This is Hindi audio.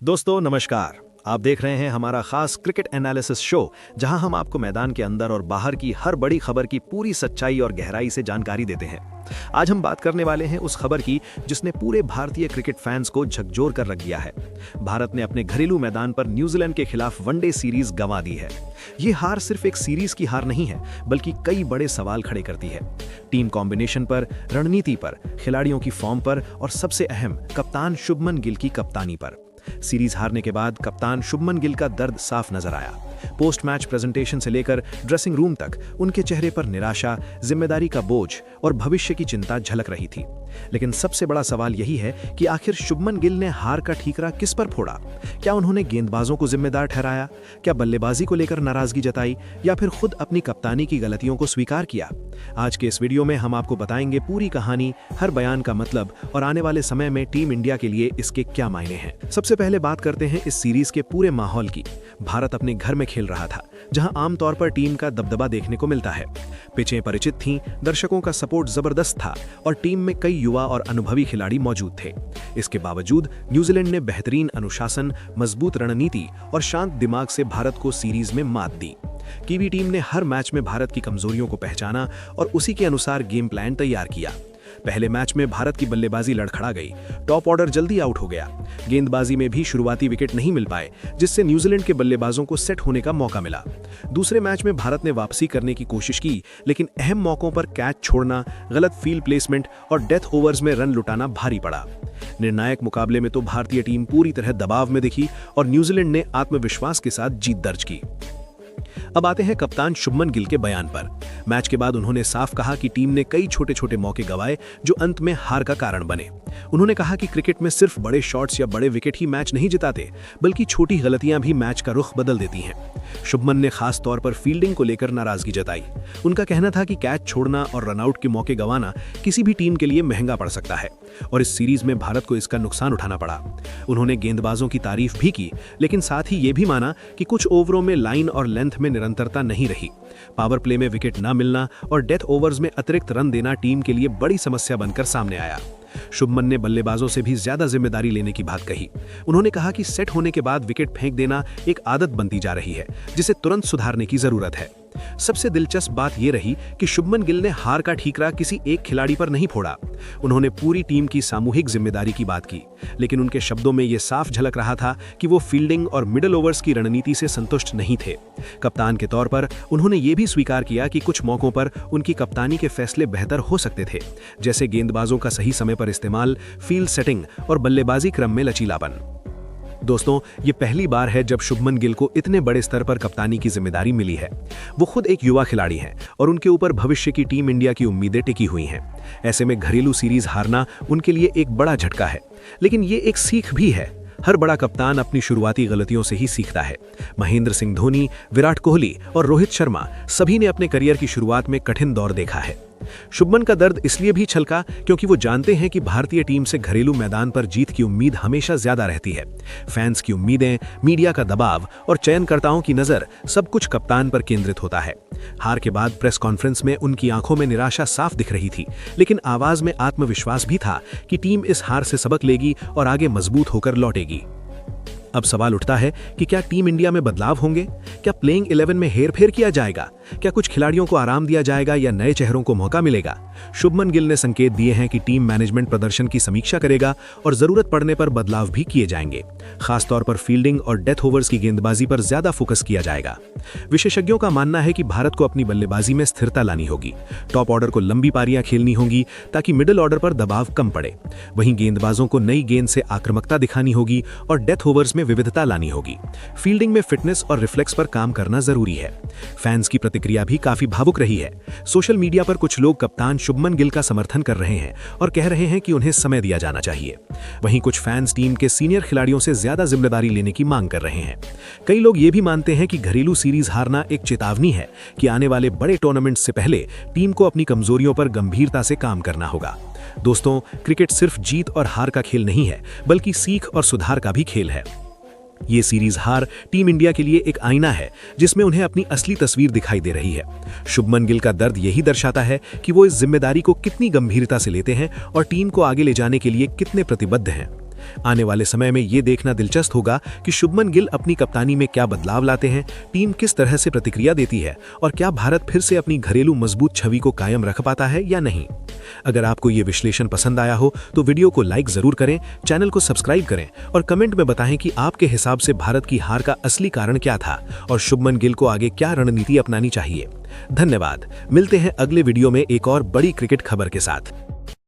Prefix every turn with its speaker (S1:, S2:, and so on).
S1: दोस्तों नमस्कार। आप देख रहे हैं हमारा खास क्रिकेट एनालिसिस शो, जहां हम आपको मैदान के अंदर और बाहर की हर बड़ी खबर की पूरी सच्चाई और गहराई से जानकारी देते हैं। आज हम बात करने वाले हैं उस खबर की जिसने पूरे भारतीय क्रिकेट फैंस को झकझोर कर रख दिया है। भारत ने अपने घरेलू मैदान पर न्यूजीलैंड के खिलाफ वनडे सीरीज गंवा दी है। ये हार सिर्फ एक सीरीज की हार नहीं है, बल्कि कई बड़े सवाल खड़े करती है। टीम कॉम्बिनेशन पर, रणनीति पर, खिलाड़ियों की फॉर्म पर और सबसे अहम कप्तान शुभमन गिल की कप्तानी पर। सीरीज हारने के बाद कप्तान शुभमन गिल का दर्द साफ नजर आया। पोस्ट मैच प्रेजेंटेशन से लेकर ड्रेसिंग रूम तक उनके चेहरे पर निराशा, जिम्मेदारी का बोझ और भविष्य की चिंता झलक रही थी। लेकिन सबसे बड़ा सवाल यही है कि आखिर शुभमन गिल ने हार का ठीकरा किस पर फोड़ा? क्या उन्होंने गेंदबाजों को जिम्मेदार ठहराया? क्या बल्लेबाजी को लेकर नाराजगी जताई या फिर खुद अपनी कप्तानी की गलतियों को स्वीकार किया? आज के इस वीडियो में हम आपको बताएंगे पूरी कहानी, हर बयान का मतलब और आने वाले समय में टीम इंडिया के लिए इसके क्या मायने हैं। सबसे पहले बात करते हैं इस सीरीज के पूरे माहौल की। भारत अपने घर में खेल रहा था, जहां आमतौर पर टीम का दबदबा देखने को मिलता है। पिचें परिचित थीं, दर्शकों का सपोर्ट जबरदस्त था और टीम में कई युवा और अनुभवी खिलाड़ी मौजूद थे। इसके बावजूद न्यूजीलैंड ने बेहतरीन अनुशासन, मजबूत रणनीति और शांत दिमाग से भारत को सीरीज में मात दी। कीवी टीम ने हर मैच में भारत की कमजोरियों को पहचाना और उसी के अनुसार गेम प्लान तैयार किया। पहले मैच में भारत की बल्लेबाजी लड़खड़ा गई, टॉप ऑर्डर जल्दी आउट हो गया। गेंदबाजी में भी शुरुआती विकेट नहीं मिल पाए, जिससे न्यूजीलैंड के बल्लेबाजों को सेट होने का मौका मिला। दूसरे मैच में भारत ने वापसी करने की कोशिश की, लेकिन अहम मौकों पर कैच छोड़ना, गलत फील्ड प्लेसमेंट और डेथ ओवर्स में रन लुटाना भारी पड़ा। निर्णायक मुकाबले में तो भारतीय टीम पूरी तरह दबाव में दिखी और न्यूजीलैंड ने आत्मविश्वास के साथ जीत दर्ज की। अब आते हैं कप्तान शुभमन गिल के बयान पर। मैच के बाद उन्होंने साफ कहा कि टीम ने कई छोटे छोटे मौके गंवाए जो अंत में हार का कारण बने। उन्होंने कहा कि क्रिकेट में सिर्फ बड़े शॉट्स या बड़े विकेट ही मैच नहीं जिताते, बल्कि छोटी गलतियां भी मैच का रुख बदल देती हैं। शुभमन ने खास तौर पर फील्डिंग को लेकर नाराजगी जताई। उनका कहना था कि कैच छोड़ना और रनआउट के मौके गंवाना किसी भी टीम के लिए महंगा पड़ सकता है और इस सीरीज में भारत को इसका नुकसान उठाना पड़ा। उन्होंने गेंदबाजों की तारीफ भी की, लेकिन साथ ही ये भी माना कि कुछ ओवरों में लाइन और लेंथ में निरंतरता नहीं रही। पावर प्ले में विकेट न मिलना और डेथ ओवर्स में अतिरिक्त रन देना टीम के लिए बड़ी समस्या बनकर सामने आया। शुभमन ने बल्लेबाजों से भी ज्यादा जिम्मेदारी लेने की बात कही। उन्होंने कहा कि सेट होने के बाद विकेट फेंक देना एक आदत बनती जा रही है, जिसे तुरंत सुधारने की जरूरत है। सबसे दिलचस्प बात यह रही कि शुभमन गिल ने हार का ठीकरा किसी एक खिलाड़ी पर नहीं फोड़ा। उन्होंने पूरी टीम की सामूहिक जिम्मेदारी की बात की, लेकिन उनके शब्दों में यह साफ झलक रहा था कि वो फील्डिंग और मिडल ओवर्स की रणनीति से संतुष्ट नहीं थे। कप्तान के तौर पर उन्होंने ये भी स्वीकार किया कि कुछ मौकों पर उनकी कप्तानी के फैसले बेहतर हो सकते थे, जैसे गेंदबाजों का सही समय पर इस्तेमाल, फील्ड सेटिंग और बल्लेबाजी क्रम में लचीलापन। दोस्तों, ये पहली बार है जब शुभमन गिल को इतने बड़े स्तर पर कप्तानी की जिम्मेदारी मिली है। वो खुद एक युवा खिलाड़ी हैं और उनके ऊपर भविष्य की टीम इंडिया की उम्मीदें टिकी हुई हैं। ऐसे में घरेलू सीरीज हारना उनके लिए एक बड़ा झटका है, लेकिन ये एक सीख भी है। हर बड़ा कप्तान अपनी शुरुआती गलतियों से ही सीखता है। महेंद्र सिंह धोनी, विराट कोहली और रोहित शर्मा सभी ने अपने करियर की शुरुआत में कठिन दौर देखा है। शुभमन का दर्द इसलिए भी छलका क्योंकि वो जानते हैं कि भारतीय टीम से घरेलू मैदान पर जीत की उम्मीद हमेशा ज्यादा रहती है। फैंस की उम्मीदें, मीडिया का दबाव और चयनकर्ताओं की नजर, सब कुछ कप्तान पर केंद्रित होता है। हार के बाद प्रेस कॉन्फ्रेंस में उनकी आंखों में निराशा साफ दिख रही थी, लेकिन आवाज में आत्मविश्वास भी था कि टीम इस हार से सबक लेगी और आगे मजबूत होकर लौटेगी। अब सवाल उठता है कि क्या टीम इंडिया में बदलाव होंगे? क्या प्लेइंग 11 में हेरफेर किया जाएगा? क्या कुछ खिलाड़ियों को आराम दिया जाएगा या नए चेहरों को मौका मिलेगा? शुभमन गिल ने संकेत दिए हैं कि टीम मैनेजमेंट प्रदर्शन की समीक्षा करेगा और जरूरत पड़ने पर बदलाव भी किए जाएंगे। खासतौर पर फील्डिंग और डेथ ओवर्स की गेंदबाजी पर ज्यादा फोकस किया जाएगा। विशेषज्ञों का मानना है कि भारत को अपनी बल्लेबाजी में स्थिरता लानी होगी। टॉप ऑर्डर को लंबी पारियां खेलनी होंगी ताकि मिडिल ऑर्डर पर दबाव कम पड़े। वहीं गेंदबाजों को नई गेंद से आक्रामकता दिखानी होगी और डेथ ओवर्स में विविधता लानी होगी। फील्डिंग में फिटनेस और रिफ्लेक्स पर काम करना जरूरी है। फैंस की प्रतिक्रिया भी काफी भावुक रही है। सोशल मीडिया पर कुछ लोग कप्तान शुभमन गिल का समर्थन कर रहे हैं और कह रहे हैं कि उन्हें समय दिया जाना चाहिए। वहीं कुछ फैंस टीम के सीनियर खिलाड़ियों से ज्यादा जिम्मेदारी लेने की मांग कर रहे हैं। कई लोग ये भी मानते हैं कि घरेलू सीरीज हारना एक चेतावनी है कि आने वाले बड़े टूर्नामेंट से पहले टीम को अपनी कमजोरियों पर गंभीरता से काम करना होगा। दोस्तों, क्रिकेट सिर्फ जीत और हार का खेल नहीं है, बल्कि सीख और सुधार का भी खेल है। ये सीरीज हार टीम इंडिया के लिए एक आईना है जिसमें उन्हें अपनी असली तस्वीर दिखाई दे रही है। शुभमन गिल का दर्द यही दर्शाता है कि वो इस जिम्मेदारी को कितनी गंभीरता से लेते हैं और टीम को आगे ले जाने के लिए कितने प्रतिबद्ध हैं। आने वाले समय में ये देखना दिलचस्प होगा कि शुभमन गिल अपनी कप्तानी में क्या बदलाव लाते हैं, टीम किस तरह से प्रतिक्रिया देती है और क्या भारत फिर से अपनी घरेलू मजबूत छवि को कायम रख पाता है या नहीं। अगर आपको ये विश्लेषण पसंद आया हो तो वीडियो को लाइक जरूर करें, चैनल को सब्सक्राइब करें और कमेंट में बताएं कि आपके हिसाब से भारत की हार का असली कारण क्या था और शुभमन गिल को आगे क्या रणनीति अपनानी चाहिए। धन्यवाद। मिलते हैं अगले वीडियो में एक और बड़ी क्रिकेट खबर के साथ।